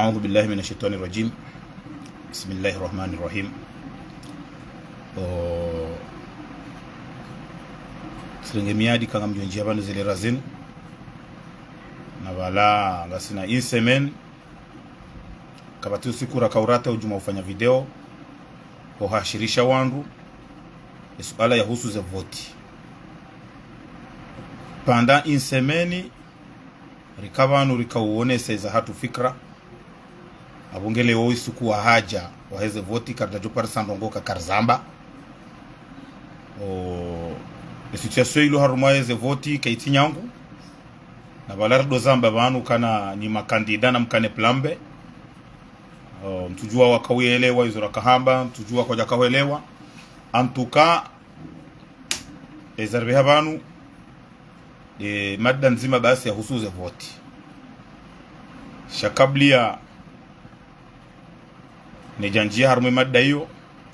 أعوذ بالله من الشيطان الرجيم. بسم الله الرحمن الرحيم. Sirenge miadi kanga mjonjia banu zile razin na wala ngasina insemen kabatu sikura kaurata ujuma ufanya video kuhashirisha wandu suala ya husu za voti panda insemeni rikabanu rikauone seza hatu fikra abungele oisu kuwa haja waheze voti karda jopar sandongoka karzamba situation ilo harumaeze voti kaiti nyangu na balardo zamba banu kana ni makandida na mkane plambe mtujua wakawielewa izora kahamba mtujua koja kawelewa antuka ezarbe habanu madda nzima basi ya husuze voti shakablia nejanjia harume madda hiyo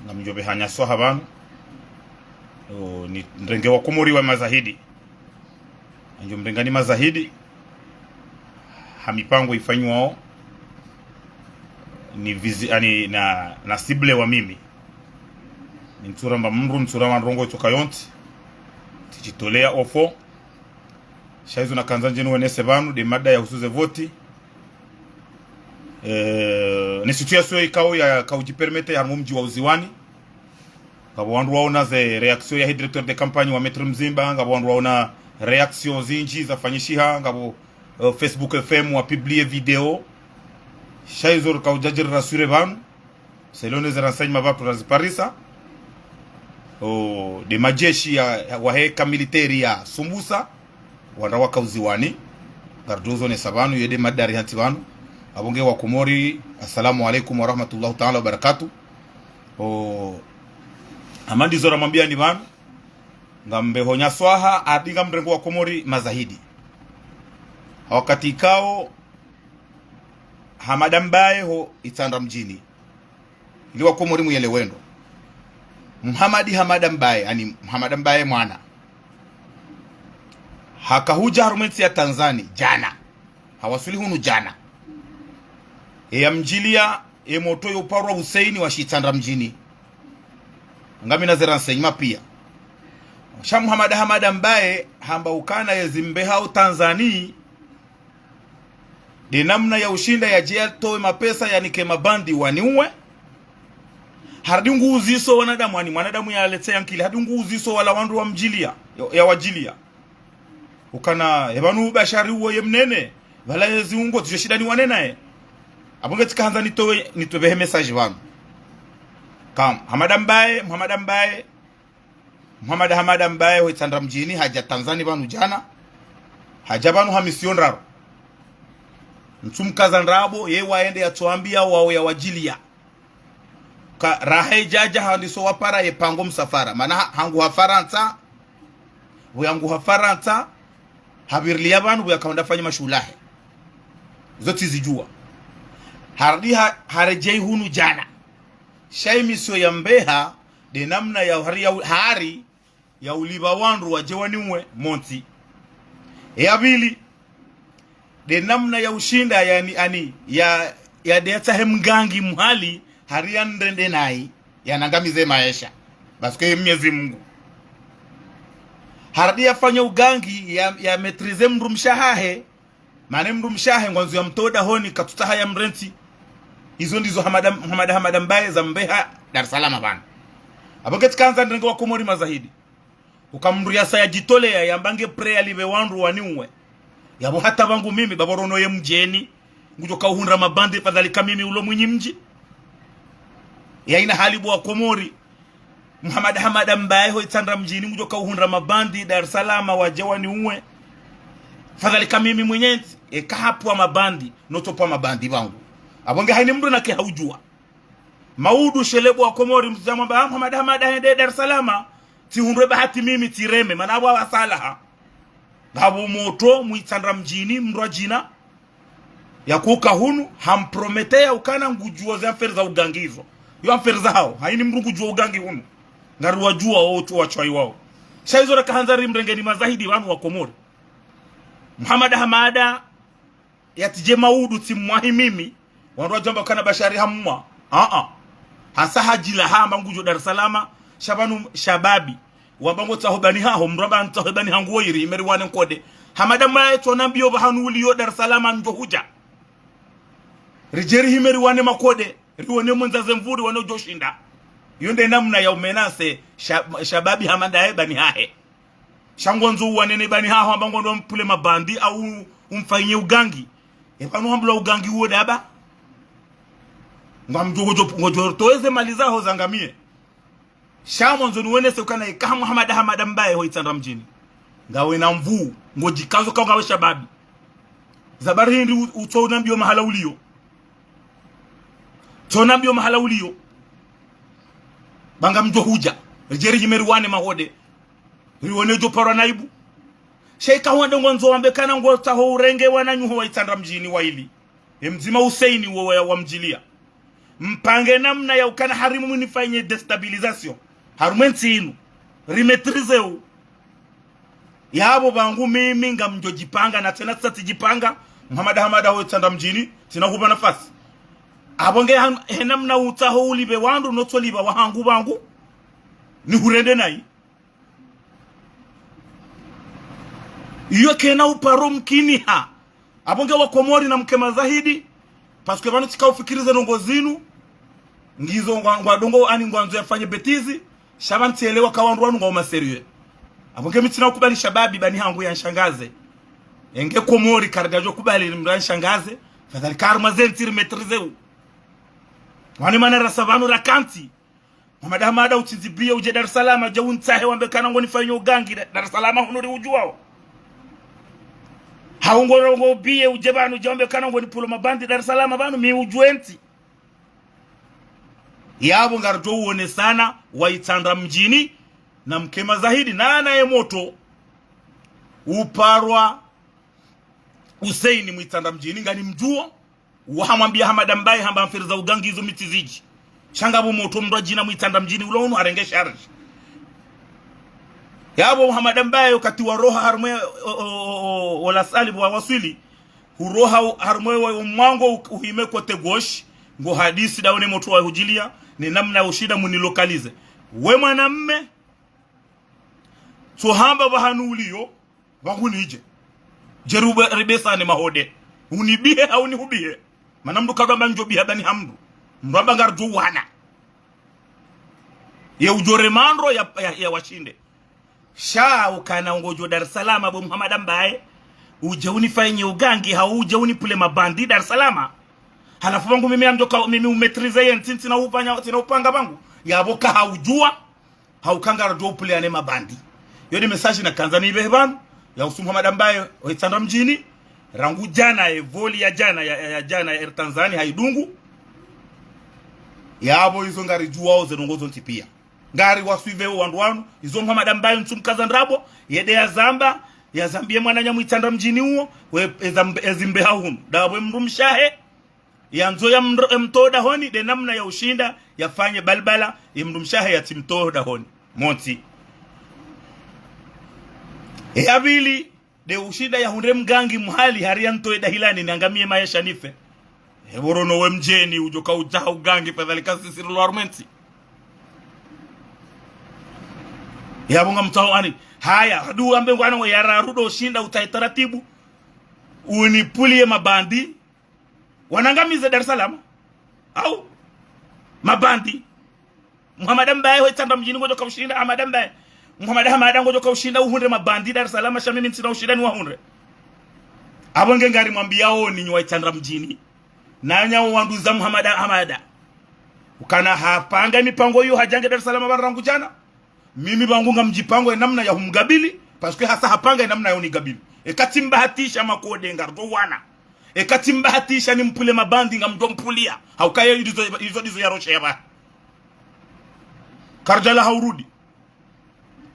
na mjobe hanyaso habanu ni mrenge wa kumuri wa mazahidi anjo mrengani mazahidi hamipango ifanywa ni vizi ani na sible wa mimi ni mturamba mru mturamba rongo toka yonti tijitolea ofo shaizo na kanzanje no wenese banu de mada ya husuze voti ni situation ikao ya kaujipermete ya mumji wa uziwani ngabo wandu waona ze reaction ya directeur de campagne wa Metro Mzimba ngabo wandu waona reaction zinji za fanyishiha ngabo Facebook FM wa publier video shaizo kaujajir rasure banu selon les renseignements va pour Parisa de majeshi ya waheka military ya Sumbusa wanda wakauziwani gardozo ne sabanu yede madari hanti banu abonge wa Komori. Assalamu alaikum wa rahmatullahi ta'ala wa barakatuh. Amandi zora mambia ni banu ngambe honya swaha adinga mrengo wa Komori mazahidi wakati kao Hamadambaye ho itanda mjini ili wa Komori muyelewendo Hamadambaye ani Hamadambaye mwana hakahuja harumenti ya Tanzania jana hawasuli hunu jana ya mjilia moto yo parwa Huseini wa shitanda mjini ngami na zeransenyima pia Sham Hamadambaye hamba ukana ya zimbeha u Tanzania de namna ya ushinda ya jea towe mapesa ya nike mabandi waniuwe hardungu uziso wanadamu wani mwanadamu ya letea nkili hardungu uziso wala wandu wa mjilia ya wajilia ukana hebanu bashari uwe yemnene wala yezi ungo tujoshida ni wanena abunge tika hanza nitowehe message wanu kam Hamadambaye ho itandra mjini haja Tanzania banu jana haja banu hamision raro mtumkaza nrabo ye waende ya tuambia wao ya wajilia ka rahe jaja handiso wapara ye pango msafara mana hangu hafaranta yangu hafaranta habirlia banu ya kaunda fanya mashulahe zote zijua hardi harejei hunu jana shaimisio ya mbeha de namna ya hari ya uliba wandu wajewani uwe monti ya bili de namna ya ushinda ya deata hemgangi muhali haria ndende nai ya nangamize maisha baske Mwenyezi Mungu haradi afanya ugangi ya metrize mrumshahahe mane mrumshahe ngwanzo ya mtoda honi katutaha ya mrenti hizo ndizo Hamadambaye za mbeha Dar es Salaam bana abogeti kanza ndenge wa Komori mazahidi ukamruya saya jitole ya mbange prayer live wandu waniuwe yabo hata bangu mimi baborono ye mjeni ngujoka uhundra mabande fadhalika mimi ulo mwenye mji ya ina halibu wa Komori Hamadambaye ho itandra mjini ngujoka uhundra mabandi Dar es Salaam wajewani uwe fadhalika mimi mwenyenzi kahapwa mabandi notopa mabandi bangu abonge haini mdu na haujua maudu shelebu wa Komori mtuzama ba Hamadambaye Dar es Salaam ti hundre bahati mimi tireme manabwa wasalaha ngabo moto muitandra mjini mrajina ya kuka hunu hamprometea ukana ngujua za aferi za ugangizo yo aferi za hao haini mrungu jua ugangi hunu ngaru wajua wote wachwai wao shaizo rakahanzari mrengeni mazahidi wanu wa Komori Hamada yatije maudu timwahi mimi wandu jamba kana bashari hamwa hasa hajila hamba ngujo Dar es Salaam shabanu shababi wabango tahobani haho mramba tahobani hangu iri imeri wane kode hamada mbaye tonambio bahanuli yo Dar es Salaam njo huja rijeri himeri wane makode riwone mwenzaze mvuri wane ujoshinda yonde namna ya umenase shababi hamada bani hahe shangonzo wanene bani haho ambango ndo mpule mabandi au umfanyie ugangi epanu hambula ugangi uo daba ngojo toeze maliza ho zangamie shamonzo nuwene se ukana ikamu hamada mbaye ho itanda mjini ngawe na mvu ngojikazo kwa ngawe shababi zabari hindi utona mbio mahala ulio tona mbio mahala ulio banga mjo huja rijeri jimeruwane mahode riwone jo para naibu sheika wande ngonzo wambekana ngota ho urenge wananyuho wa itanda mjini waili mzima Huseini wa mjilia mpange namna ya ukana harimu munifanye destabilization harumenti inu rimetrize u yabo bangu mimi ngamjo jipanga na tena sasa tijipanga hamada ho itanda mjini sinakupa nafasi abonge namna utaho ulibe wandu notoliba wahangu bangu ni hurende nai iyo kena uparo mkini ha abonge wakomori na mkema zahidi paske banu tika ufikirize nongozinu ngizo ngwadongo ani ngwanzo yafanye betizi shabanti elewa kawandu wanu ngoma serieux abonge mitina ukubali shababi bani hangu ya nshangaze enge komori kardajo kubali mran shangaze fadhali karma zentiri metrizeu wani manera savanu rakanti hamada utizibia uje Dar es Salaam jawun tahe wambekana ngoni fanyo ugangi Dar es Salaam hunuri ujuwao haungoro bie uje banu jombe kana ngoni pulo mabandi Dar es Salaam banu mi ujuenti yabo ngarjo uone sana waitanda mjini na mkema zahidi na ye moto uparwa Huseini muitanda mjini ngani mjuo wahamwambia hamada mbaye hamba mfiriza ugangi hizo mitiziji shangabo moto mrajina muitanda mjini ulono arenge sharji yabo hamada mbaye wakati wa roha harmwe wala salibu wa wasili huroha harmwe wa mwango uhime kwa tegosh ngo hadisi daone moto wa hujilia ni namna ushida munilokalize we mwanamme so hamba bahanulio wangunije jeruba ribesa ni mahode unibihe au nihubihe manamdu kagamba njobihe bani hamdu mramba ngarju wana ye ujore mandro ya washinde sha ukana ngojo Dar es Salaam Abu Muhammad mbaye uje unifanye ugangi hauje unipule mabandi Dar es Salaam halafu wangu mimi amjoka mimi umetrize yentinti na ufanya tina upanga bangu yaboka haujua haukanga rajo upule ane mabandi yodi message na kanzani behban ya Usu Muhammad mbaye oitanda mjini rangu jana evoli ya jana ya jana ya Tanzania haidungu yabo hizo ngari juwao zenongozo ntipia ngari wasuive wandu wanu izo Muhammad mbaye ntumkaza ndrabo yede ya zamba ya zambie mwana nyamuitanda mjini huo we ezimbe hahunu dawe mrumshahe ya nzo ya mtoda honi de namna ya ushinda yafanye balbala imrumshahe ya timtoda honi monti ya bili de ushinda ya hunde mgangi muhali harianto edahilani nangamie maisha nife heborono we mjeni ujoka ujaha ugangi fadhalika sisiru armenti yabonga mtao ani haya hadu ambe ngwana yara rudo shinda utaitaratibu unipulie mabandi wanangamiza Dar es Salaam au mabandi Muhammad mbaye hoitanda mjini ngojo ka ushinda Ahmad mbaye Muhammad ngojo ka ushinda uhunde mabandi Dar es Salaam shamimi ntina ushindani wahunde abonge ngari mwambiao ni nyoitanda mjini nanya wanduza Muhammad ukana hapanga mipango hiyo hajange Dar es Salaam barangu jana mimi bangunga mjipango namna ya humgabili paske hasa hapanga namna ya unigabili ekatimba hatisha makode ngardo wana ekatimba hatisha ni mpule mabandi ngamdo mpulia haukaye hizo ya roshe yaba karjala haurudi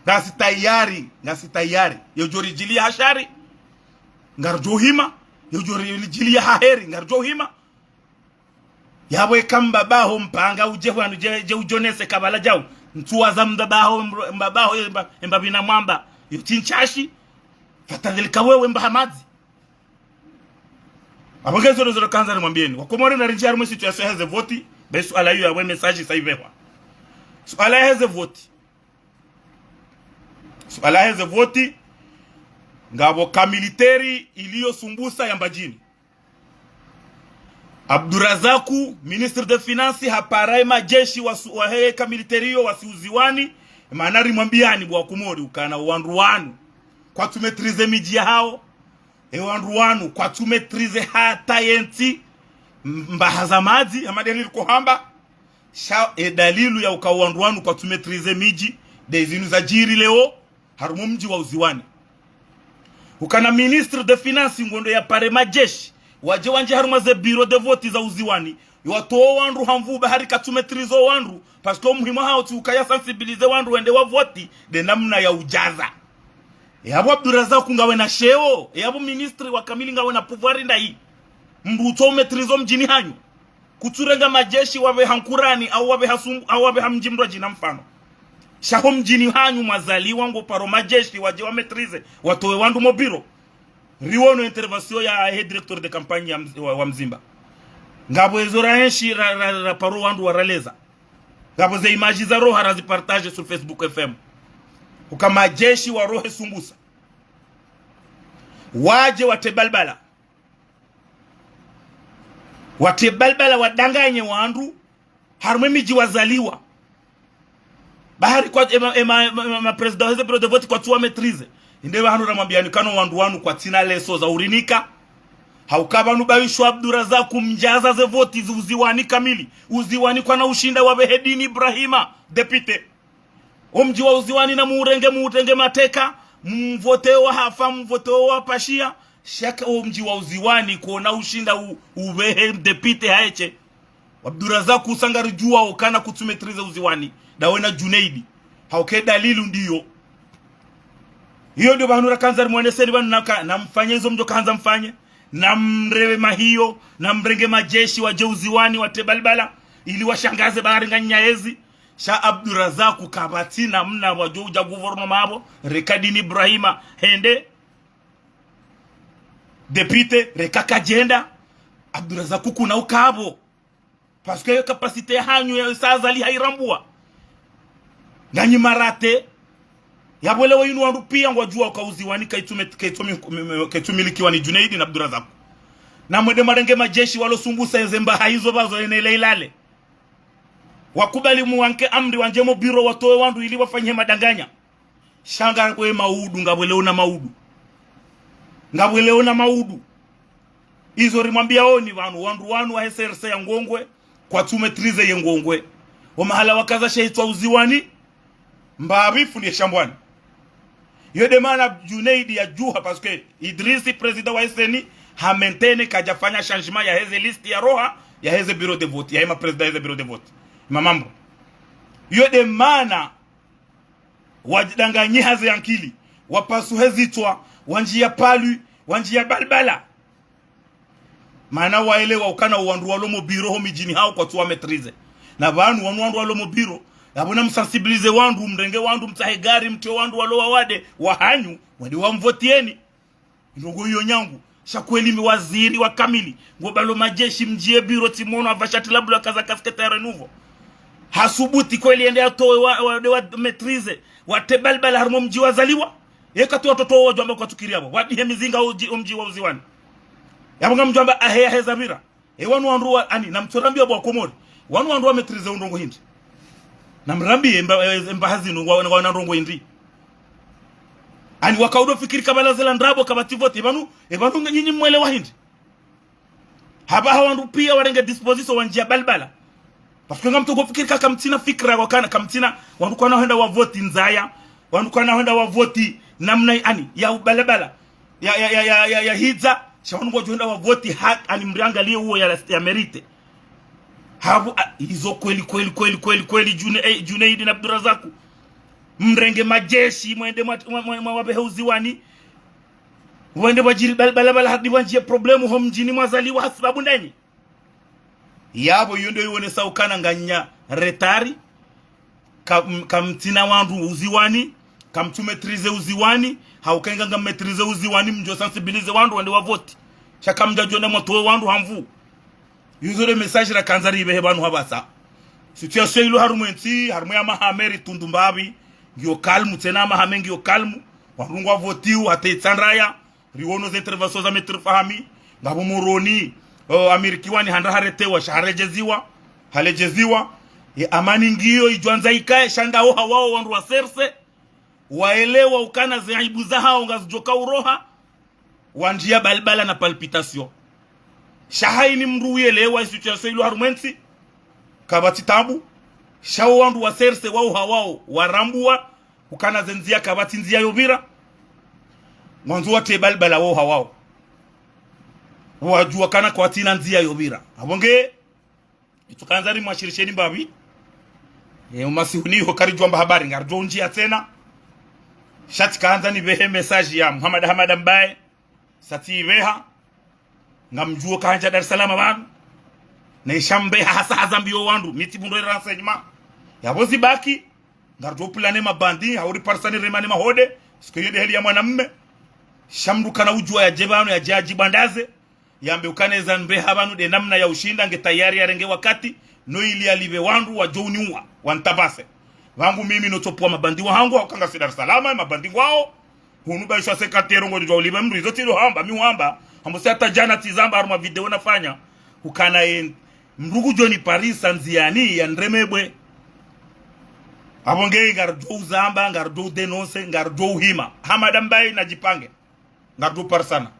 ngasi tayari yojori jilia hashari ngarjo hima yojori jilia haheri ngarjo hima yabwe kamba baho mpanga ujehwanu je ujonese kabala jau ntuwa za mbabaho mbabina mwamba yutinchashi fatadhilika wewe mbahamazi Abagezo zo kanza nimwambieni. Wakomore na rinjari mwe situation heze voti, besu ala yu ya message saivehwa. So ala heze voti. So ala heze voti ngabo kamiliteri iliyo sumbusa ya mbajini. Abdurazaku, ministre de finance, haparai majeshi wa heye kamiliterio wasiuziwani, manari mwambiani bwa Komori ukana wanruwanu kwa tumetrize miji hao, wanruwanu kwa tumetrize hata yenti mbahaza maji, amadeli kuhamba, dalilu ya ukawanruwanu kwa tumetrize miji, dezinu za jiri leo, harumu mji wa uziwani. Ukana ministre de finance ngondo ya pare majeshi, waje wanje haruma ze bureau de vote za uziwani watoa wandu hamvuba hari katumetrizo wandu pasko muhimu hao tukaya sensibilize wandu wende wa vote de namna ya ujaza. Yabo Abdurazaku ngawe na sheo, yabo ministri wa kamili ngawe na pouvoir ndai mbuto metrizo mjini hanyu kuturenga majeshi wawe hankurani au wawe hasumbu au wawe hamjimro jina mfano shaho mjini hanyu mazali wangu paro majeshi waje wa metrize watoe wandu mobiro riwono intervention ya directeur de campagne wa Mzimba ngabo ezora henshi paro wandu waraleza ngabo ze image za roha razipartage sur Facebook FM ukama jeshi wa rohe sumbusa waje watebalbala wadanganye wandu harumwe miji wazaliwa bahari kwa ma president heze bureau de vote kwa tuwa metrize indewa hanu ramambiani kano wandu wanu kwa tina leso za urinika haukabanu bayishu Abdurazaku mjaza ze voti uziwani kamili uziwani kwa na ushinda wa Behedini Ibrahima depute omji wa uziwani na muurenge mateka mvoteo wa hafa mvoteo wa pashia shaka omji wa uziwani kuona ushinda ubehe depute haeche Abdurazaku usangari jua ukana kutumetrize uziwani dawena Junaidi hauke dalilu ndiyo hiyo ndio banura kanzari mwaneseni banu na mfanye hizo mjo kanza mfanye na mrewe mahiyo na mrenge majeshi wa jeuziwani wa tebalbala ili washangaze bahari nganyaezi sha Abdurazaku kabatina mna wajuja gouvernement mabo Rekadini Ibrahima hende depute rekaka jenda Abdurazaku kuna ukabo parce que capacité hanyu ya sazali hairambua ganyi marate yabwele wayinu wandu pia ngwajua kwa uziwani kaitumilikiwa ni Junaidi na Abdurazaku na mwede marenge majeshi walo sumbusa ezemba haizo bazo enele ilale wakubali muwanke amri wanjemo biro watoe wandu ili wafanye madanganya shanga kwe maudu ngabwele ona maudu izo rimwambia oni wandu wa SRC ya Ngongwe kwa tumetrize ye Ngongwe wa mahala wakaza shaitwa uziwani mbabifu ni shambwani yode mana Junaidi ya juha parce que Idrisi president wa SNI ha maintaine kajafanya changement ya heze list ya roha ya heze bureau de vote ya hema president heze bureau de vote mamambo yode mana wajidanganyi haze yankili wapasu hezitwa wanjia palu wanjia balbala mana waelewa ukana uwandu walomo biro ho mijini hao kwa tuwa metrize na banu wandu walomo biro yabona msensibilize wandu mrenge wandu mtahegari mtio wandu walowa wade wahanyu wade wamvotieni ndogo hiyo nyangu shakweli waziri wa kamili ngobalo majeshi mjie biro timono avashati labula kaza kasketa renuvo hasubuti kweli ende atoe wa metrize watebalbala harmo mji wazaliwa yeka tu watoto wao jamba kwa tukiriabo wadi mizinga mji wa uziwani yabonga mjamba aheya hezamira wanu wandu ani na mtorambia bwa Komori wanu wandu wa metrize undongo hindi na mrambi mbahazi nungwa na ndongo hindi ani wakaudo fikiri kabala zela ndrabo kabativote ebanu nyinyi mwelewa hindi haba hawandu pia warenge disposition wanjia balbala parce que ngamto gofikiri kaka mtina fikra wakana kamtina wandu kwa naenda wa vote nzaya wandu kwa naenda wa vote namna ani ya balabala ya hidza shawandu kwa joenda wa vote hak ani mriangalie huo ya merite habu hizo kweli Junaidi na Abdurazaku mrenge majeshi mwende mwabehe uziwani wende wajiri balabala hadi wanjie problemu ho mjini mwazaliwa hasababu ndani yabo yondo yone saukana nganya retari kamtina wandu uziwani kamtumetrize uziwani haukenga ngametrize uziwani mjo sensibilize wandu wende wa vote shaka mjajona moto wandu hamvu yuzore message ra kanzari behe banu habasa situation ilo harumwensi harumu ya mahameri tundumbabi ngio kalmu tena mahamengi yo kalmu warungwa votiu ate tsandraya riwono zinterventions za metrifahami ngabo muroni amerikiwani handra haretewa shaharejeziwa halejeziwa amani ngio ijwanza ikae shanga oha wao wandu wa serse waelewa ukana zaibu za hao ngazijoka uroha wanjia balbala na palpitation shahaini mru yelewa situation ilo harumwensi kabati tabu shao wandu wa serse wao hawao warambua ukana zenzia kabati nzia yobira mwanzo wate balbala wao hawao wajua kana kwa tina nzia yobira abonge itukanzari mwashirisheni babi umasihuni ho kari jomba habari ngarjo njia tena shati kaanza ni behe message ya Muhammad Hamada Mbaye sati beha ngamjuo kanja Dar es Salaam banu na ishambe hasa hazambio wandu miti bundo renseignement yabozi baki ngarjo plane mabandi hauri parsani remane mahode siku yede heli ya mwanamme shamdu kana ujua ya jebano ya jaji bandaze yambe ukaneza mbe habanu de namna ya ushinda nge tayari ya renge wakati no ili alive wandu wa joniwa wantabase wangu mimi no topwa mabandi wangu wakanga si Dar es Salaam mabandi wao hunuba isha sekatero ngo jo libe mri zote lo hamba mi wamba hamose hata jana tizamba aruma video nafanya ukana mrugu joni Paris sanziani ya ndremebwe abonge ngardo zamba ngardo denonce ngardo hima Hamada Mbaye najipange ngardo parsana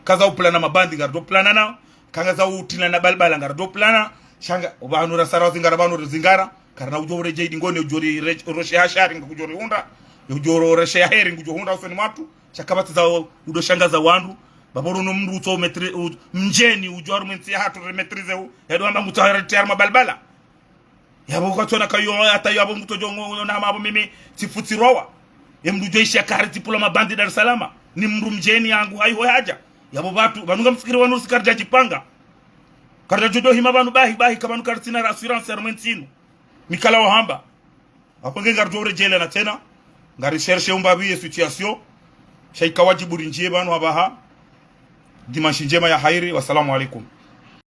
kaza uplana mabandi ngardo plana na kaza utina na balbala ngardo plana shanga ubanu rasara zingara banu zingara karna ujore jeidi ngone ujori roshe hashari ngujori hunda ujoro roshe heri ngujohunda usoni watu shakabati za udo shanga za wandu baboro no mndu to metri mjeni ujoro mwensi hatu remetrize u edo amba mutahara tiarma balbala yabo kwa tona kayo hata yabo mtu jongo na mabo mimi tifutirowa mndu joisha kari tipula mabandi Dar es Salaam ni mndu mjeni yangu hayo haja yabo batu banunga mfikiri wanu sikarja jipanga karja jodo hima banu bahi kabanu kartina assurance armentino mikala wahamba aponge ngarjo rejele na tena ngari cherche umbabi situation shaika wajibu rinjie banu habaha dimanche njema ya hairi. Wassalamu alaikum.